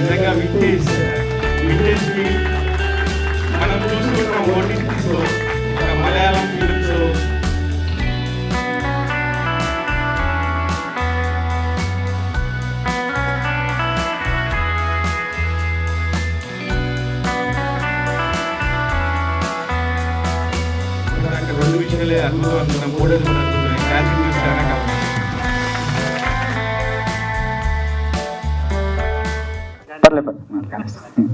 నిజంగా వింటేజ్ మనం చూసుకుంటాం ఓటీటీస్లో మలయాళం ఫిలిమ్స్ రెండు విషయాలే అద్భుతం అనుకున్నాం, మూడేళ్ళు కూడా అద్భుతమే. క్యాన్సిల్ చూసారా కాబట్టి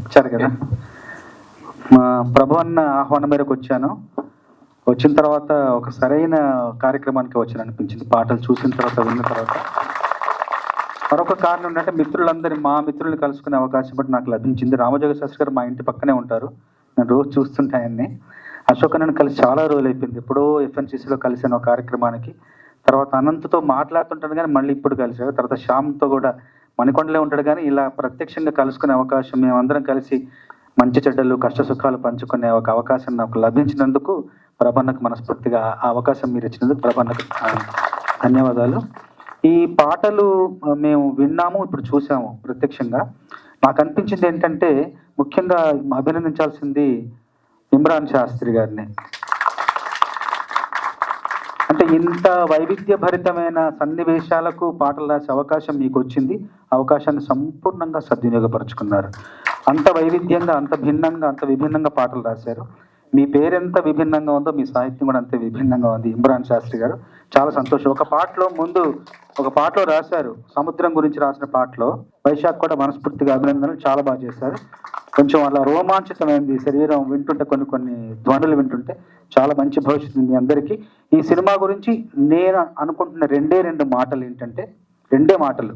ఇచ్చారు కదా. మా ప్రభు అన్న ఆహ్వానం మేరకు వచ్చాను. వచ్చిన తర్వాత ఒక సరైన కార్యక్రమానికి వచ్చాను అనిపించింది. పాటలు చూసిన తర్వాత, విన్న తర్వాత. మరొక కారణం ఏంటంటే మా మిత్రుల్ని కలుసుకునే అవకాశం బట్టి నాకు లభించింది. రామజోగ శాస్త్రి గారు మా ఇంటి పక్కనే ఉంటారు, నేను రోజు చూస్తుంటే ఆయన్ని. అశోక్ నన్ను కలిసి చాలా రోజులు అయిపోయింది. ఎప్పుడో ఎఫ్ఎన్సీసీలో కలిసాను ఒక కార్యక్రమానికి. తర్వాత అనంతతో మాట్లాడుతుంటాను కానీ మళ్ళీ ఇప్పుడు కలిసారు. తర్వాత శ్యామ్తో కూడా మణికొండలే ఉంటాడు కానీ ఇలా ప్రత్యక్షంగా కలుసుకునే అవకాశం, మేమందరం కలిసి మంచి చెడ్డలు కష్ట సుఖాలు పంచుకునే ఒక అవకాశం నాకు లభించినందుకు ప్రభన్నకు మనస్ఫూర్తిగా ఆ అవకాశం మీరు ఇచ్చినందుకు ప్రభన్నకు ధన్యవాదాలు. ఈ పాటలు మేము విన్నాము, ఇప్పుడు చూసాము ప్రత్యక్షంగా. నాకు అనిపించింది ఏంటంటే ముఖ్యంగా అభినందించాల్సింది ఇమ్రాన్ శాస్త్రి గారిని. అంటే ఇంత వైవిధ్యభరితమైన సన్నివేశాలకు పాటలు రాసే అవకాశం మీకు వచ్చింది. అవకాశాన్ని సంపూర్ణంగా సద్వినియోగపరుచుకున్నారు. అంత వైవిధ్యంగా, అంత భిన్నంగా, అంత విభిన్నంగా పాటలు రాశారు. మీ పేరెంత విభిన్నంగా ఉందో మీ సాహిత్యం కూడా అంతే విభిన్నంగా ఉంది. ఇమ్రాన్ శాస్త్రి గారు చాలా సంతోషం. ఒక పాటలో రాశారు, సముద్రం గురించి రాసిన పాటలో. వైశాఖ్ కూడా మనస్ఫూర్తిగా అభినందనలు, చాలా బాగా చేశారు. కొంచెం అలా రోమాంచితమైంది శరీరం వింటుంటే, కొన్ని ధ్వనులు వింటుంటే. చాలా మంచి భవిష్యత్తు ఉంది అందరికీ. ఈ సినిమా గురించి నేను అనుకుంటున్న రెండు మాటలు ఏంటంటే, రెండే మాటలు: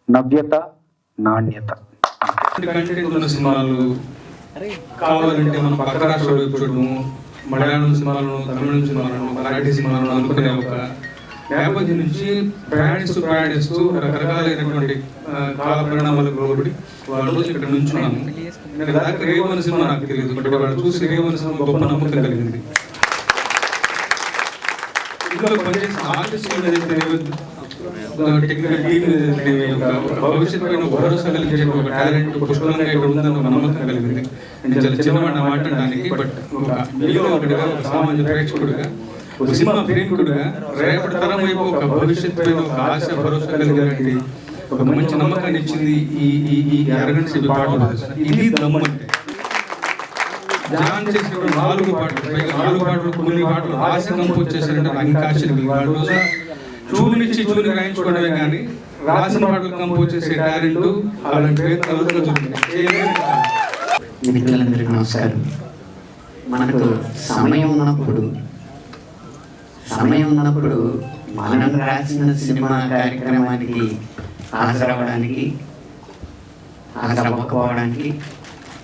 నవ్యత, నాణ్యత. సినిమాలు కావాలంటే మనం పక్క రాష్ట్రాలు చూడము, మలయాళం సినిమాలను, తమిళ సినిమాలను, మరాఠీ సినిమాలను అనుకునే ఒక నేపథ్యం నుంచి ప్రయాణిస్తూ రకరకాలైనటువంటి కాల పరిణామాలకు లోబడి వాళ్ళ రోజు ఇక్కడ నుంచున్నాను. నేను దాకా రేవన్న సినిమా నాకు తెలియదు, బట్ వాళ్ళు చూసి రేవన్న సినిమా గొప్ప నమ్మకం కలిగింది. ఇందులో పనిచేసిన ఆర్టిస్ట్ టెక్నికల్ టీమ్ భవిష్యత్తు పైన భరోసా కలిగించే ఒక టాలెంట్ పుష్కలంగా ఇక్కడ ఉందని ఒక నమ్మకం కలిగింది. అంటే చాలా చిన్నవాడిని మాట్లాడడానికి, బట్ మీలో ఒకటిగా, ఒక సామాన్య ప్రేక్షకుడిగా, ఒక సినిమా ప్రేమికుడిగా రేపటి తరం వైపు ఒక భవిష్యత్తు పైన ఒక ఆశ భరోసా కలిగినటువంటి ఒక మంచి నమ్మకాన్ని ఇచ్చింది ఈ అరగంట సేపు పాటలు. ఇది దమ్మంటే జాన్ చేసినప్పుడు 4 పాటలు కొన్ని పాటలు ఆశ కంపోజ్ చేశారంటే నాకు ఇంకా ఆశ్చర్యం. వాళ్ళ రోజు చూనిచ్చి చూని రాయించుకోవడమే కానీ రాసిన పాటలు కంపోజ్ చేసే టాలెంట్ అలాంటి మిత్రులందరికీ నమస్కారం. మనకు సమయం ఉన్నప్పుడు మనం రాసిన సినిమా కార్యక్రమానికి హాజరవ్వకపోవడానికి,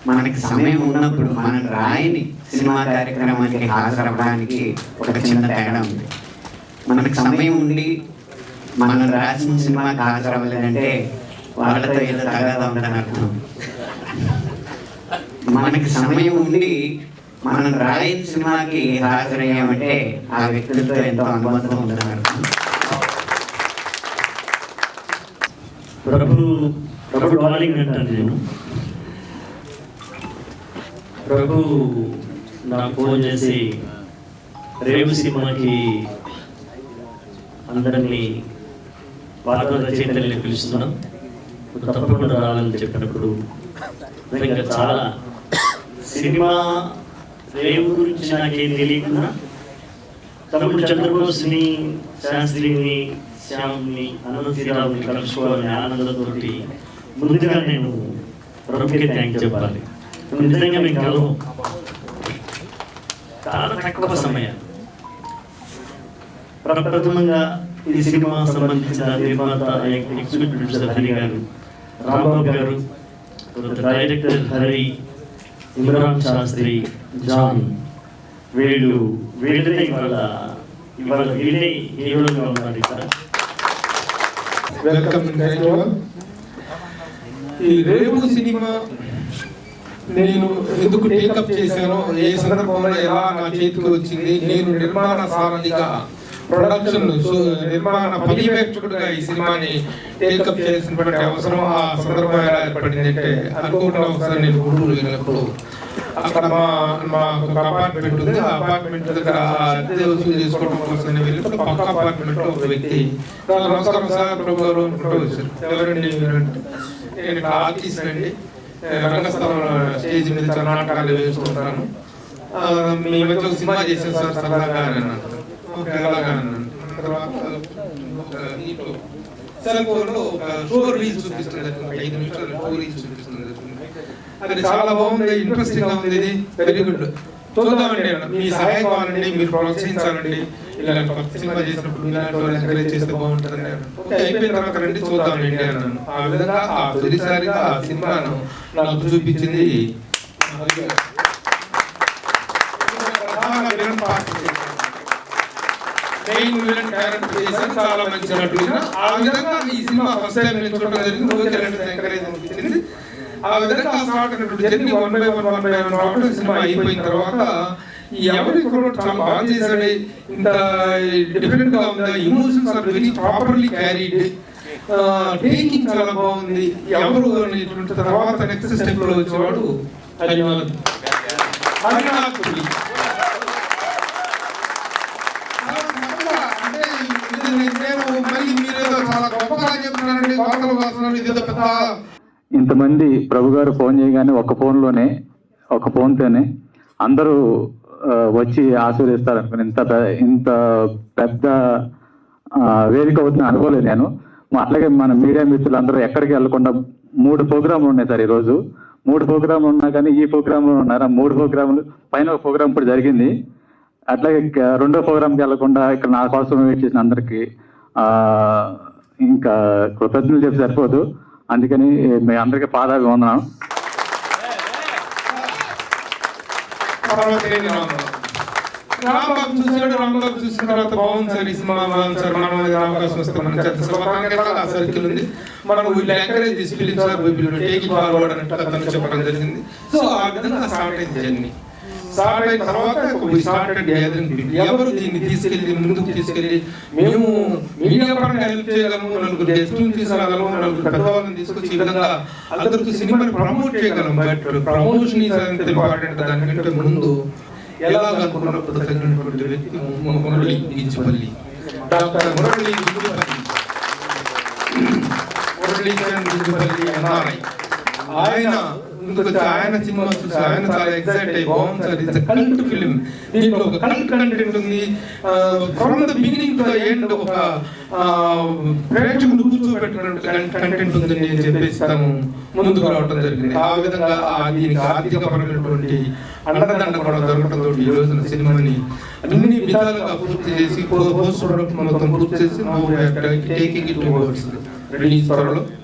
మనకి సమయం ఉన్నప్పుడు మనం రాయని సినిమా కార్యక్రమానికి హాజరవ్వడానికి ఒక చిన్న తేడా ఉంది. మనకి సమయం ఉండి మనం రాసిన సినిమాకి హాజరవ్వలేదంటే వాళ్ళతో ఏదో తగాదా ఉందని అర్థం. మనకి సమయం ఉండి మనం రాయని సినిమాకి హాజరయ్యామంటే ఆ వ్యక్తులతో ఎంతో అనుబంధం ఉందని అర్థం. ప్రభు డార్లింగ్ అంటాను నేను. ప్రభు నాకు ఫోన్ చేసి రేవు సినిమాకి అందరినీ పాట రచయితల్ని పిలుస్తున్నాం, తప్పకుండా రావాలని చెప్పినప్పుడు నిజంగా చాలా సినిమా రేవు గురించి నాకేం తెలియకుండా తమ్ముడు చంద్రబోస్ని, శాస్త్రిని, శ్యామ్ని, అనంతరావుని కలుసుకోవాలని ఆనందంతో ముందుగా నేను ప్రభుకి థ్యాంక్ చెప్పాలి. నిజంగా మేము కలవు చాలా తక్కువ సమయం. ప్రప్రథమంగా ఈ సినిమా సంబంధించిన నిర్మాత, ఎగ్జిక్యూటివ్ ప్రొడ్యూసర్ హరి గారు, రాంబాబు గారు, డైరెక్టర్ హరి, ఇమ్రాన్ శాస్త్రి, జాన్, వీళ్ళనే ఇవాళ వీళ్ళే హీరోలుగా ఉన్నారు ఇక్కడ. వెల్కమ్. ఈ రేవు సినిమా నేను ఎందుకు టేకప్ చేశానో, ఏ సందర్భంలో ఎలా నా చేతికి వచ్చింది, నేను నిర్మాణ సారథిగా ప్రొడక్షన్ నిర్మాణ పర్యవేక్షకుడుగా ఈ సినిమాని టేకప్ చేసినటువంటి అవసరం ఆ సందర్భం ఎలా ఏర్పడింది అంటే, అనుకోకుండా ఒకసారి నేను గుంటూరు వెళ్ళినప్పుడు అక్కడ మా ఒక అపార్ట్మెంట్ ఉంది. ఆ అపార్ట్మెంట్ దగ్గర అద్దె వసూలు చేసుకోవడం కోసం నేను వెళ్ళినప్పుడు పక్క అపార్ట్మెంట్ లో ఒక వ్యక్తి నమస్కారం సార్ ప్రభు గారు అనుకుంటూ వచ్చారు. ఎవరండి అంటే, నేను ఇక్కడ ఆర్టిస్ట్ అండి, రంగస్థలం స్టేజ్ మీద చాలా నాటకాలు వేసుకుంటాను, మీ మధ్య ఒక సినిమా చేసాను సార్ సరదాగా అని అన్నాను. ఓకే అలాగా అన్నాను. తర్వాత సెల్ ఫోన్ లో ఒక షో రీల్స్ చూపిస్తుంది, 5 నిమిషాలు షో రీల్స్ చూపిస్తుంది. అది చాలా బాగుంది, ఇంట్రెస్టింగ్ గా ఉంది, ఇది వెరీ గుడ్, చూద్దామండి, మీ సహాయం కావాలండి, మీరు ప్రోత్సహించాలండి, ఇలాంటి కొత్త సినిమా చేసినప్పుడు ఇలాంటి వాళ్ళు ఎంకరేజ్ చేస్తే బాగుంటుంది. ఓకే అయిపోయిన తర్వాత రండి చూద్దామండి అన్నాను. ఆ విధంగా ఆ తొలిసారిగా ఆ సినిమాను నాకు చూపించింది మెయిన్ విలన్ క్యారెక్టర్ చేశాను, చాలా మంచి నటుడు. ఆ విధంగా ఈ సినిమా ఫస్ట్ టైం నేను చూడడం జరిగింది. ఓకే ఎంకరేజ్ అనిపించింది. ఆ విధంగా స్టార్ట్ అయినటువంటి జర్నీ 1 by 1 రావడం. సినిమా అయిపోయిన తర్వాత ఎవరి కూడా చాలా బాగా చేశాడు, ఇంత డిఫరెంట్ గా ఉంది, emotions are very properly carried, taking చాలా బాగుంది. ఎవరు అనేటువంటి తర్వాత నెక్స్ట్ స్టెప్ లో వచ్చేవాడు హరినాథ్. నేను మళ్ళీ మీరేదో చాలా గొప్పగా చెప్తున్నారండి, వార్తలు రాస్తున్నారు, ఇదేదో పెద్ద. ఇంతమంది ప్రభు గారు ఫోన్ చేయగానే ఒక ఫోన్తోనే అందరూ వచ్చి ఆశీర్వదిస్తారు అనుకుని ఇంత పెద్ద వేదిక అవుతుంది అనుకోలేదు నేను. అట్లాగే మన మీడియా మిత్రులు అందరూ ఎక్కడికి వెళ్లకుండా 3 ప్రోగ్రాంలు ఉన్నాయి సార్ ఈరోజు. 3 ప్రోగ్రాంలు ఉన్నా కానీ ఈ ప్రోగ్రాంలు ఉన్నారా, 3 ప్రోగ్రాంలు పైన ఒక ప్రోగ్రాం ఇప్పుడు జరిగింది. అట్లాగే 2వ ప్రోగ్రాంకి వెళ్లకుండా ఇక్కడ నా కోసం వెయిట్ చేసిన అందరికీ ఇంకా కృతజ్ఞతలు చెప్పి సరిపోదు. అందుకని మీ అందరికీ పాదాభివందనం. రాంబాబు చూసాడు, రాంబాబు చూసిన తర్వాత బాగుంది సార్ ఈ సినిమా, బాగుంది సార్, మనం అవకాశం వస్తే మనం చేస్తాం సర్కిల్ ఉంది, మనం వీళ్ళు ఎంకరేజ్ చేసి ఫిలిం సార్ టేక్ ఫార్వర్డ్ అన్నట్టు అతను చెప్పడం జరిగింది. సో ఆ విధంగా స్టార్ట్ అయింది జర్నీ. స్టార్ట్ అయిన తర్వాత ఎవరు దీన్ని తీసుకెళ్ళి ముందుకు తీసుకెళ్ళి మేము మీడియా పరంగా హెల్ప్ చేయగలము, 4 గెస్టులను తీసుకురాగలము, 4 పెద్దవాళ్ళని తీసుకొచ్చి ఈ విధంగా అందరికీ సినిమాని ప్రమోట్ చేయగలం. బట్ ప్రమోషన్ ఈజ్ అంత ఇంపార్టెంట్. దానికంటే ముందు ఎలా అనుకున్నప్పుడు తగినటువంటి వ్యక్తి మురళి గిచ్చిపల్లి, డాక్టర్ మురళి గిచ్చిపల్లి ఎన్ఆర్ఐ. ఆయన సినిమా చూసి ఆయన చాలా ఎక్సైట్ అయ్యి బాగుంది సార్, ఇట్స్ కల్ట్ ఫిలిం, దీంట్లో ఒక కల్ట్ కంటెంట్ ఉంది, from the beginning to the end ఒక ప్రేక్షకులు కూర్చోబెట్టినటువంటి కంటెంట్ ఉంది అని చెప్పేసి తను ముందుకు రావడం జరిగింది. ఆ విధంగా దీనికి ఆర్థికపరమైనటువంటి అండదండ కూడా దొరకడంతో ఈ రోజున సినిమాని అన్ని విధాలుగా పూర్తి చేసి పోస్ట్ ప్రొడక్షన్ మొత్తం పూర్తి చేసి టేకింగ్ ఇట్ రిలీజ్ త్వరలో